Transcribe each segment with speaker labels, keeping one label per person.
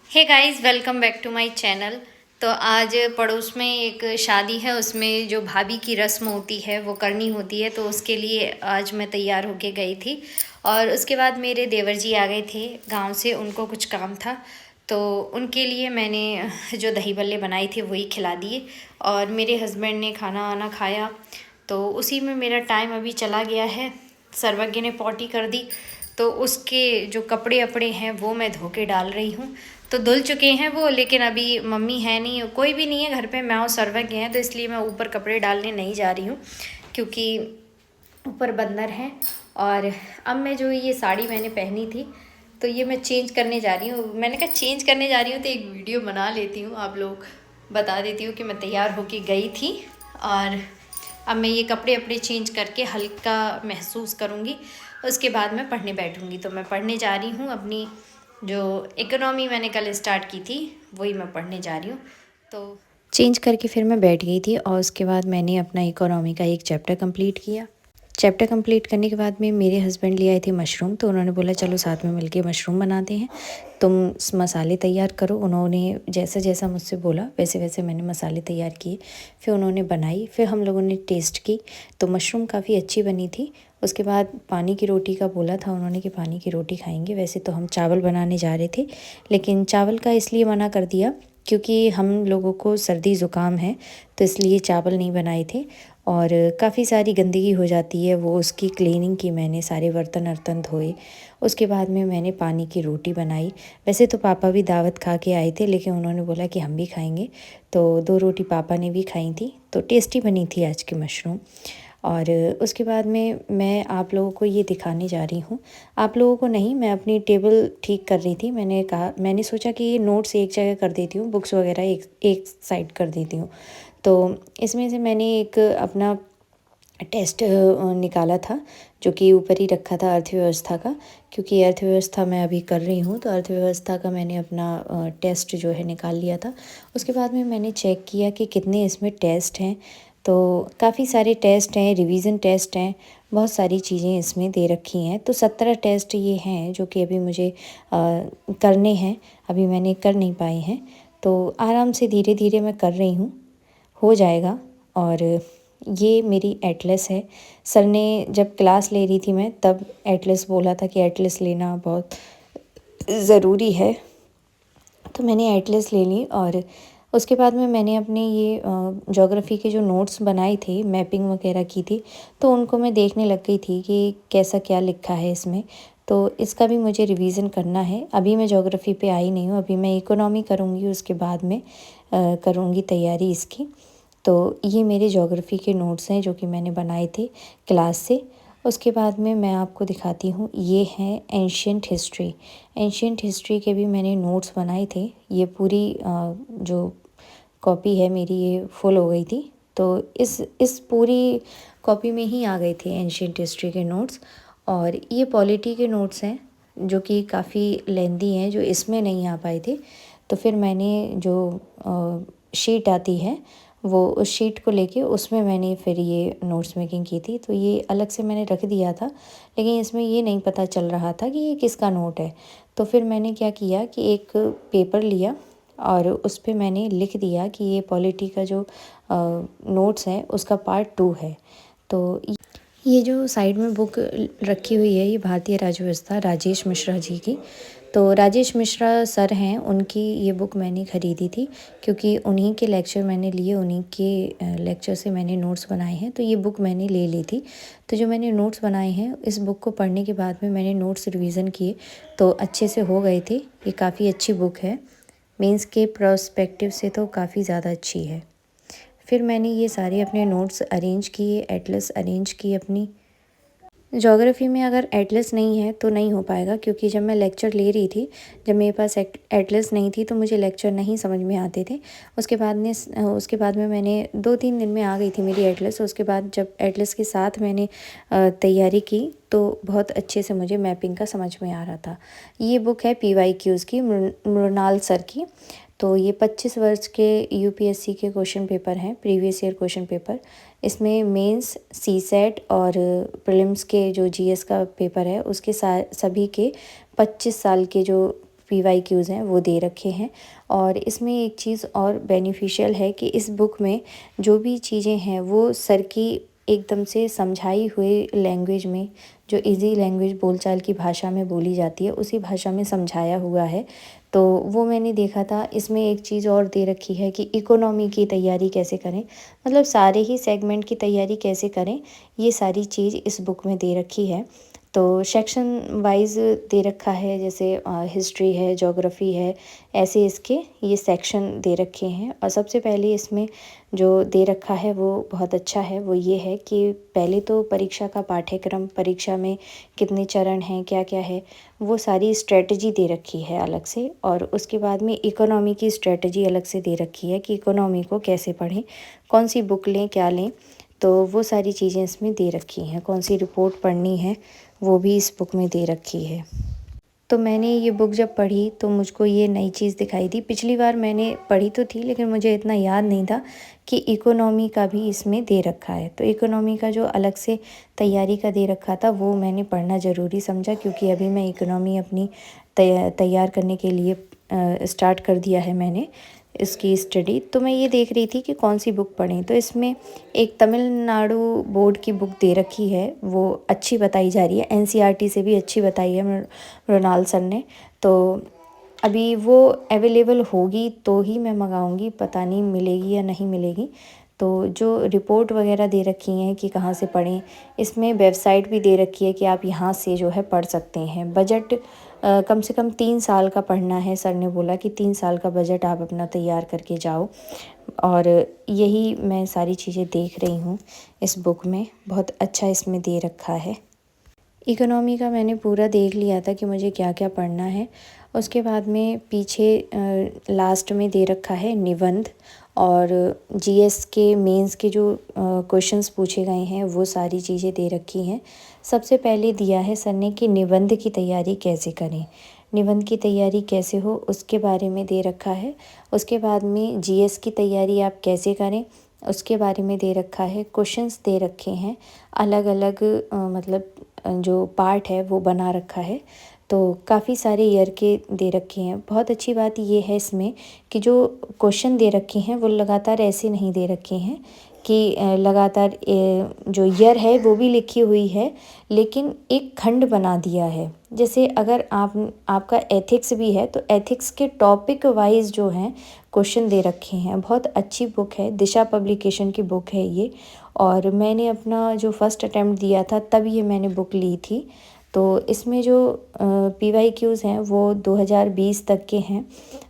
Speaker 1: Hey guys, welcome back to my channel. तो आज पड़ोस में एक शादी है, उसमें जो भाभी की रस्म होती है वो करनी होती है, तो उसके लिए आज मैं तैयार होके गई थी। और उसके बाद मेरे देवर जी आ गए थे गांव से, उनको कुछ काम था तो उनके लिए मैंने जो दही बल्ले बनाए थे वही खिला दिए। और मेरे हस्बैंड ने खाना वाना खाया, तो उसी में मेरा टाइम अभी चला गया है। सर्वज्ञ ने पॉटी कर दी, तो उसके जो कपड़े अपड़े हैं वो मैं धो के डाल रही हूँ। तो धुल चुके हैं वो, लेकिन अभी मम्मी है नहीं, कोई भी नहीं है घर पे, मैं और सर्वज्ञ हैं, तो इसलिए मैं ऊपर कपड़े डालने नहीं जा रही हूँ क्योंकि ऊपर बंदर हैं। और अब मैं जो ये साड़ी मैंने पहनी थी तो ये मैं चेंज करने जा रही हूँ। मैंने कहा चेंज करने जा रही हूँ तो एक वीडियो बना लेती हूँ, आप लोग बता देती हूँ कि मैं तैयार होके गई थी। और अब मैं ये कपड़े अपने चेंज करके हल्का महसूस करूँगी, उसके बाद मैं पढ़ने बैठूँगी। तो मैं पढ़ने जा रही हूँ, अपनी जो इकोनॉमी मैंने कल स्टार्ट की थी वही मैं पढ़ने जा रही हूँ। तो चेंज करके फिर मैं बैठ गई थी और उसके बाद मैंने अपना इकोनॉमी का एक चैप्टर कंप्लीट किया। चैप्टर कंप्लीट करने के बाद में मेरे हस्बैंड ले आए थे मशरूम, तो उन्होंने बोला चलो साथ में मिलके मशरूम बनाते हैं, तुम मसाले तैयार करो। उन्होंने जैसा जैसा मुझसे बोला वैसे वैसे मैंने मसाले तैयार किए, फिर उन्होंने बनाई, फिर हम लोगों ने टेस्ट की तो मशरूम काफ़ी अच्छी बनी थी। उसके बाद पानी की रोटी का बोला था उन्होंने कि पानी की रोटी खाएंगे। वैसे तो हम चावल बनाने जा रहे थे, लेकिन चावल का इसलिए मना कर दिया क्योंकि हम लोगों को सर्दी ज़ुकाम है, तो इसलिए चावल नहीं बनाए थे। और काफ़ी सारी गंदगी हो जाती है, वो उसकी क्लीनिंग की मैंने, सारे बर्तन वर्तन धोए। उसके बाद में मैंने पानी की रोटी बनाई। वैसे तो पापा भी दावत खा के आए थे, लेकिन उन्होंने बोला कि हम भी खाएंगे, तो 2 रोटी पापा ने भी खाई थी। तो टेस्टी बनी थी आज की मशरूम। और उसके बाद में मैं आप लोगों को ये दिखाने जा रही हूँ, आप लोगों को नहीं, मैं अपनी टेबल ठीक कर रही थी। मैंने सोचा कि ये नोट्स एक जगह कर देती हूँ, बुक्स वगैरह एक साइड कर देती हूँ। तो इसमें से मैंने एक अपना टेस्ट निकाला था जो कि ऊपर ही रखा था, अर्थव्यवस्था का, क्योंकि अर्थव्यवस्था मैं अभी कर रही हूँ, तो अर्थव्यवस्था का मैंने अपना टेस्ट जो है निकाल लिया था। उसके बाद में मैंने चेक किया कि कितने इसमें टेस्ट हैं, तो काफ़ी सारे टेस्ट हैं, रिवीजन टेस्ट हैं, बहुत सारी चीज़ें इसमें दे रखी हैं। तो 17 टेस्ट ये हैं जो कि अभी मुझे करने हैं, अभी मैंने कर नहीं पाए हैं, तो आराम से धीरे धीरे मैं कर रही हूँ, हो जाएगा। और ये मेरी एटलस है। सर ने जब क्लास ले रही थी मैं, तब एटलस बोला था कि एटलस लेना बहुत ज़रूरी है, तो मैंने एटलस ले ली। और उसके बाद में मैंने अपने ये ज्योग्राफी के जो नोट्स बनाए थे, मैपिंग वगैरह की थी, तो उनको मैं देखने लग गई थी कि कैसा क्या लिखा है इसमें, तो इसका भी मुझे रिवीजन करना है। अभी मैं ज्योग्राफी पे आई नहीं हूँ, अभी मैं इकोनॉमी करूँगी, उसके बाद में करूँगी तैयारी इसकी। तो ये मेरे ज्योग्राफी के नोट्स हैं जो कि मैंने बनाए थे क्लास से। उसके बाद में मैं आपको दिखाती हूँ, ये हैं एंशियंट हिस्ट्री। एंशियंट हिस्ट्री के भी मैंने नोट्स बनाए थे। ये पूरी जो कॉपी है मेरी, ये फुल हो गई थी, तो इस पूरी कॉपी में ही आ गए थे एंशियंट हिस्ट्री के नोट्स। और ये पॉलिटी के नोट्स हैं जो कि काफ़ी लेंदी हैं, जो इसमें नहीं आ पाए थे, तो फिर मैंने जो शीट आती है वो उस शीट को लेके उसमें मैंने फिर ये नोट्स मेकिंग की थी। तो ये अलग से मैंने रख दिया था, लेकिन इसमें ये नहीं पता चल रहा था कि ये किसका नोट है। तो फिर मैंने क्या किया कि एक पेपर लिया और उस पे मैंने लिख दिया कि ये पॉलिटी का जो नोट्स है उसका पार्ट 2 है। तो ये जो साइड में बुक रखी हुई है, ये भारतीय राज्यव्यवस्था, राजेश मिश्रा जी की। तो राजेश मिश्रा सर हैं, उनकी ये बुक मैंने ख़रीदी थी क्योंकि उन्हीं के लेक्चर मैंने लिए, उन्हीं के लेक्चर से मैंने नोट्स बनाए हैं, तो ये बुक मैंने ले ली थी। तो जो मैंने नोट्स बनाए हैं, इस बुक को पढ़ने के बाद में मैंने नोट्स रिवीज़न किए तो अच्छे से हो गए थे। ये काफ़ी अच्छी बुक है, मेंस के प्रोस्पेक्टिव से तो काफ़ी ज़्यादा अच्छी है। फिर मैंने ये सारे अपने नोट्स अरेंज किए, एटलस अरेंज की अपनी। ज्योग्राफी में अगर एटलस नहीं है तो नहीं हो पाएगा, क्योंकि जब मैं लेक्चर ले रही थी, जब मेरे पास एटलस नहीं थी तो मुझे लेक्चर नहीं समझ में आते थे। उसके बाद में मैंने 2-3 दिन में आ गई थी मेरी एटलस। उसके बाद जब एटलस के साथ मैंने तैयारी की तो बहुत अच्छे से मुझे मैपिंग का समझ में आ रहा था। ये बुक है PYQs की, मृणाल सर की। तो ये 25 वर्ष के UPSC के क्वेश्चन पेपर हैं, प्रीवियस ईयर क्वेश्चन पेपर। इसमें मेंस, CSET और प्रीलिम्स के जो GS का पेपर है उसके सभी के 25 साल के जो PYQs हैं वो दे रखे हैं। और इसमें एक चीज़ और बेनिफिशियल है कि इस बुक में जो भी चीज़ें हैं वो सर की एकदम से समझाई हुई लैंग्वेज में, जो इजी लैंग्वेज बोलचाल की भाषा में बोली जाती है उसी भाषा में समझाया हुआ है। तो वो मैंने देखा था। इसमें एक चीज़ और दे रखी है कि इकोनॉमी की तैयारी कैसे करें, मतलब सारे ही सेगमेंट की तैयारी कैसे करें, ये सारी चीज़ इस बुक में दे रखी है। तो सेक्शन वाइज दे रखा है, जैसे हिस्ट्री है, ज्योग्राफी है, ऐसे इसके ये सेक्शन दे रखे हैं। और सबसे पहले इसमें जो दे रखा है वो बहुत अच्छा है। वो ये है कि पहले तो परीक्षा का पाठ्यक्रम, परीक्षा में कितने चरण हैं, क्या क्या है, वो सारी स्ट्रेटजी दे रखी है अलग से। और उसके बाद में इकोनॉमी की स्ट्रेटजी अलग से दे रखी है कि इकोनॉमी को कैसे पढ़ें, कौन सी बुक लें, क्या लें। तो वो सारी चीज़ें इसमें दे रखी हैं। कौन सी रिपोर्ट पढ़नी है वो भी इस बुक में दे रखी है। तो मैंने ये बुक जब पढ़ी तो मुझको ये नई चीज़ दिखाई थी। पिछली बार मैंने पढ़ी तो थी लेकिन मुझे इतना याद नहीं था कि इकोनॉमी का भी इसमें दे रखा है। तो इकोनॉमी का जो अलग से तैयारी का दे रखा था वो मैंने पढ़ना ज़रूरी समझा, क्योंकि अभी मैं इकोनॉमी अपनी तैयार करने के लिए स्टार्ट कर दिया है मैंने इसकी स्टडी। तो मैं ये देख रही थी कि कौन सी बुक पढ़ें। तो इसमें एक तमिलनाडु बोर्ड की बुक दे रखी है, वो अच्छी बताई जा रही है, NCERT से भी अच्छी बताई है मृणाल सर ने। तो अभी वो अवेलेबल होगी तो ही मैं मंगाऊंगी, पता नहीं मिलेगी या नहीं मिलेगी। तो जो रिपोर्ट वगैरह दे रखी हैं कि कहाँ से पढ़ें, इसमें वेबसाइट भी दे रखी है कि आप यहाँ से जो है पढ़ सकते हैं। बजट कम से कम 3 साल का पढ़ना है। सर ने बोला कि 3 साल का बजट आप अपना तैयार करके जाओ। और यही मैं सारी चीज़ें देख रही हूँ इस बुक में। बहुत अच्छा इसमें दे रखा है। इकोनॉमी का मैंने पूरा देख लिया था कि मुझे क्या क्या पढ़ना है। उसके बाद में पीछे लास्ट में दे रखा है निबंध और GS के मेंस के जो क्वेश्चंस पूछे गए हैं वो सारी चीज़ें दे रखी हैं। सबसे पहले दिया है सर ने कि निबंध की तैयारी कैसे करें, निबंध की तैयारी कैसे हो उसके बारे में दे रखा है। उसके बाद में GS की तैयारी आप कैसे करें उसके बारे में दे रखा है। क्वेश्चंस दे रखे हैं अलग अलग, मतलब जो पार्ट है वो बना रखा है। तो काफ़ी सारे ईयर के दे रखे हैं। बहुत अच्छी बात ये है इसमें कि जो क्वेश्चन दे रखे हैं वो लगातार ऐसे नहीं दे रखे हैं कि लगातार जो ईयर है वो भी लिखी हुई है, लेकिन एक खंड बना दिया है। जैसे अगर आपका एथिक्स भी है तो एथिक्स के टॉपिक वाइज जो हैं क्वेश्चन दे रखे हैं। बहुत अच्छी बुक है, दिशा पब्लिकेशन की बुक है ये। और मैंने अपना जो फर्स्ट अटेम्प्ट दिया था तब ये मैंने बुक ली थी। तो इसमें जो PYQs हैं वो 2020 तक के हैं।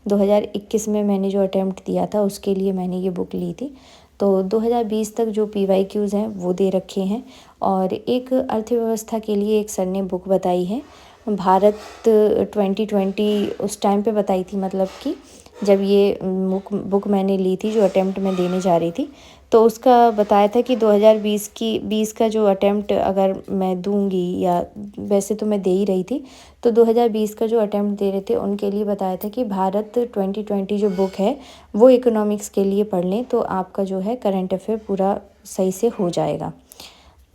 Speaker 1: 2021 में मैंने जो अटेम्प्ट दिया था उसके लिए मैंने ये बुक ली थी। तो 2020 तक जो PYQs हैं वो दे रखे हैं। और एक अर्थव्यवस्था के लिए एक सर ने बुक बताई है, भारत 2020 उस टाइम पे बताई थी, मतलब कि जब ये बुक मैंने ली थी जो अटेम्प्ट मैं देने जा रही थी तो उसका बताया था कि 2020 का जो अटेम्प्ट अगर मैं दूंगी, या वैसे तो मैं दे ही रही थी, तो 2020 का जो अटेम्प्ट दे रहे थे उनके लिए बताया था कि भारत 2020 जो बुक है वो इकोनॉमिक्स के लिए पढ़ लें तो आपका जो है करंट अफेयर पूरा सही से हो जाएगा।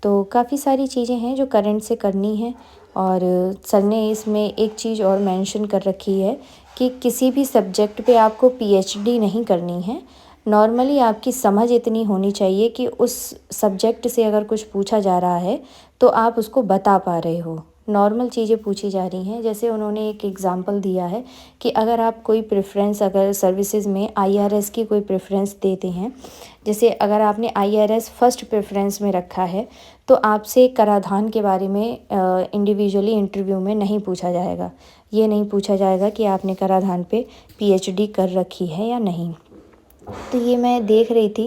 Speaker 1: तो काफ़ी सारी चीज़ें हैं जो करंट से करनी है। और सर ने इसमें एक चीज़ और मेंशन कर रखी है कि किसी भी सब्जेक्ट पे आपको PhD नहीं करनी है। नॉर्मली आपकी समझ इतनी होनी चाहिए कि उस सब्जेक्ट से अगर कुछ पूछा जा रहा है तो आप उसको बता पा रहे हो। नॉर्मल चीज़ें पूछी जा रही हैं। जैसे उन्होंने एक एग्ज़ाम्पल दिया है कि अगर आप कोई प्रेफरेंस, अगर सर्विसेज में IRS की कोई प्रेफरेंस देते हैं, जैसे अगर आपने IRS फर्स्ट प्रेफरेंस में रखा है तो आपसे कराधान के बारे में इंडिविजुअली इंटरव्यू में नहीं पूछा जाएगा। ये नहीं पूछा जाएगा कि आपने कराधान पे PhD कर रखी है या नहीं। तो ये मैं देख रही थी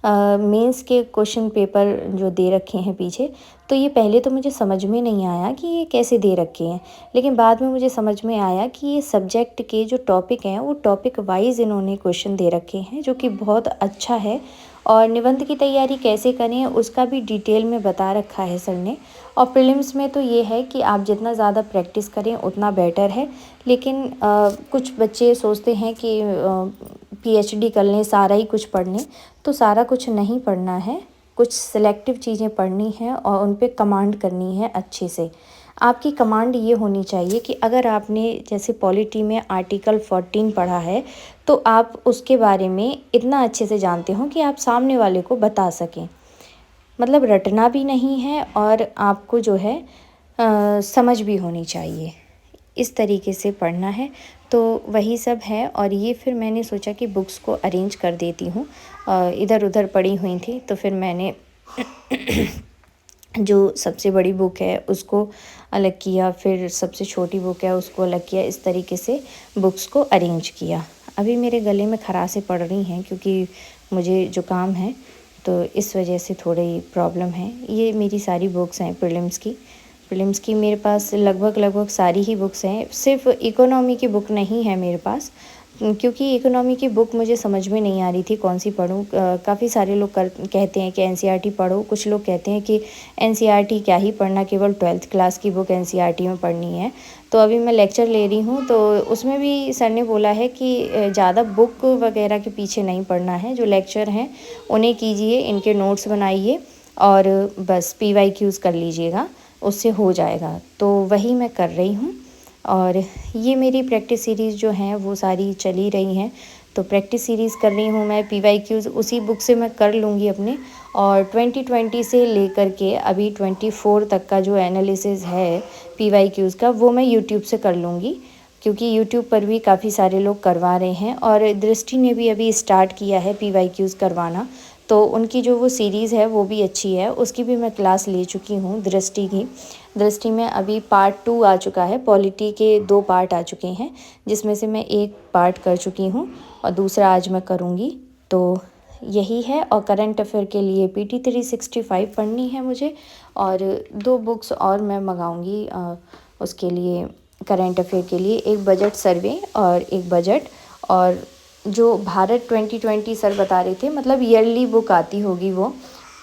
Speaker 1: मेंस के क्वेश्चन पेपर जो दे रखे हैं पीछे, तो ये पहले तो मुझे समझ में नहीं आया कि ये कैसे दे रखे हैं, लेकिन बाद में मुझे समझ में आया कि ये सब्जेक्ट के जो टॉपिक हैं वो टॉपिक वाइज इन्होंने क्वेश्चन दे रखे हैं, जो कि बहुत अच्छा है। और निबंध की तैयारी कैसे करें उसका भी डिटेल में बता रखा है सर ने। और प्रीलिम्स में तो ये है कि आप जितना ज़्यादा प्रैक्टिस करें उतना बेटर है। लेकिन कुछ बच्चे सोचते हैं कि PhD कर लें, सारा ही कुछ पढ़ लें, तो सारा कुछ नहीं पढ़ना है। कुछ सिलेक्टिव चीज़ें पढ़नी है और उन पे कमांड करनी है अच्छे से।
Speaker 2: आपकी कमांड ये होनी चाहिए कि अगर आपने जैसे पॉलिटी में आर्टिकल 14 पढ़ा है तो आप उसके बारे में इतना अच्छे से जानते हो कि आप सामने वाले को बता सकें। मतलब रटना भी नहीं है और आपको जो है समझ भी होनी चाहिए, इस तरीके से पढ़ना है। तो वही सब है। और ये फिर मैंने सोचा कि बुक्स को अरेंज कर देती हूँ, इधर उधर पड़ी हुई थी तो फिर मैंने जो सबसे बड़ी बुक है उसको अलग किया, फिर सबसे छोटी बुक है उसको अलग किया, इस तरीके से बुक्स को अरेंज किया। अभी मेरे गले में खराशें पड़ रही हैं क्योंकि मुझे ज़ुकाम है, तो इस वजह से थोड़ी प्रॉब्लम है। ये मेरी सारी बुक्स हैं प्रीलिम्स की मेरे पास लगभग सारी ही बुक्स हैं। सिर्फ इकोनॉमी की बुक नहीं है मेरे पास, क्योंकि इकोनॉमी की बुक मुझे समझ में नहीं आ रही थी कौन सी पढूं। काफ़ी सारे लोग कहते हैं कि एनसीईआरटी पढ़ो, कुछ लोग कहते हैं कि एनसीईआरटी क्या ही पढ़ना, केवल 12th क्लास की बुक एनसीईआरटी में पढ़नी है। तो अभी मैं लेक्चर ले रही हूँ तो उसमें भी सर ने बोला है कि ज़्यादा बुक वगैरह के पीछे नहीं पढ़ना है, जो लेक्चर हैं उन्हें कीजिए, इनके नोट्स बनाइए और बस PYQs कर लीजिएगा, उससे हो जाएगा। तो वही मैं कर रही हूँ। और ये मेरी प्रैक्टिस सीरीज़ जो हैं वो सारी चली रही हैं, तो प्रैक्टिस सीरीज़ कर रही हूँ मैं। PYQs उसी बुक से मैं कर लूँगी अपने। और 2020 से लेकर के अभी 24 तक का जो एनालिसिस है PYQs का, वो मैं यूट्यूब से कर लूँगी, क्योंकि यूट्यूब पर भी काफ़ी सारे लोग करवा रहे हैं। और दृष्टि ने भी अभी स्टार्ट किया है PYQs करवाना, तो उनकी जो वो सीरीज़ है वो भी अच्छी है, उसकी भी मैं क्लास ले चुकी हूँ दृष्टि की। दृष्टि में अभी पार्ट 2 आ चुका है, पॉलिटी के 2 पार्ट आ चुके हैं, जिसमें से मैं 1 पार्ट कर चुकी हूँ और दूसरा आज मैं करूँगी। तो यही है। और करंट अफेयर के लिए PT 365 पढ़नी है मुझे, और 2 बुक्स और मैं मंगाऊँगी उसके लिए, करंट अफेयर के लिए, एक बजट सर्वे और एक बजट। और जो भारत 2020 सर बता रहे थे, मतलब ईयरली बुक आती होगी वो,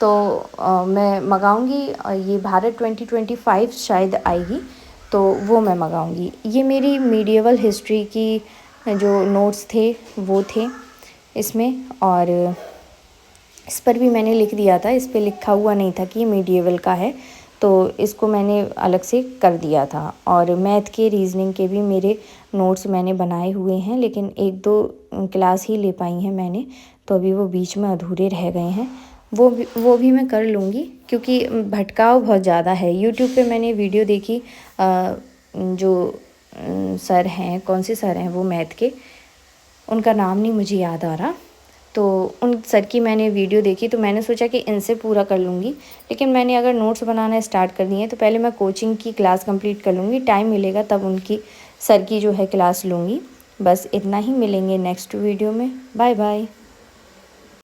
Speaker 2: तो मैं मंगाऊँगी। ये भारत 2025 शायद आएगी, तो वो मैं मंगाऊँगी। ये मेरी मीडिएवल हिस्ट्री की जो नोट्स थे वो थे इसमें, और इस पर भी मैंने लिख दिया था, इस पे लिखा हुआ नहीं था कि ये मीडिएवल का है, तो इसको मैंने अलग से कर दिया था। और मैथ के, रीजनिंग के भी मेरे नोट्स मैंने बनाए हुए हैं, लेकिन 1-2 क्लास ही ले पाई हैं मैंने, तो अभी वो बीच में अधूरे रह गए हैं। वो भी मैं कर लूँगी, क्योंकि भटकाव बहुत ज़्यादा है। यूट्यूब पे मैंने वीडियो देखी, जो सर हैं, कौन से सर हैं वो मैथ के, उनका नाम नहीं मुझे याद आ रहा, तो उन सर की मैंने वीडियो देखी, तो मैंने सोचा कि इनसे पूरा कर लूँगी। लेकिन मैंने अगर नोट्स बनाना स्टार्ट कर दिए तो पहले मैं कोचिंग की क्लास कंप्लीट कर लूँगी, टाइम मिलेगा तब उनकी सर की जो है क्लास लूँगी। बस इतना ही, मिलेंगे नेक्स्ट वीडियो में। Bye bye.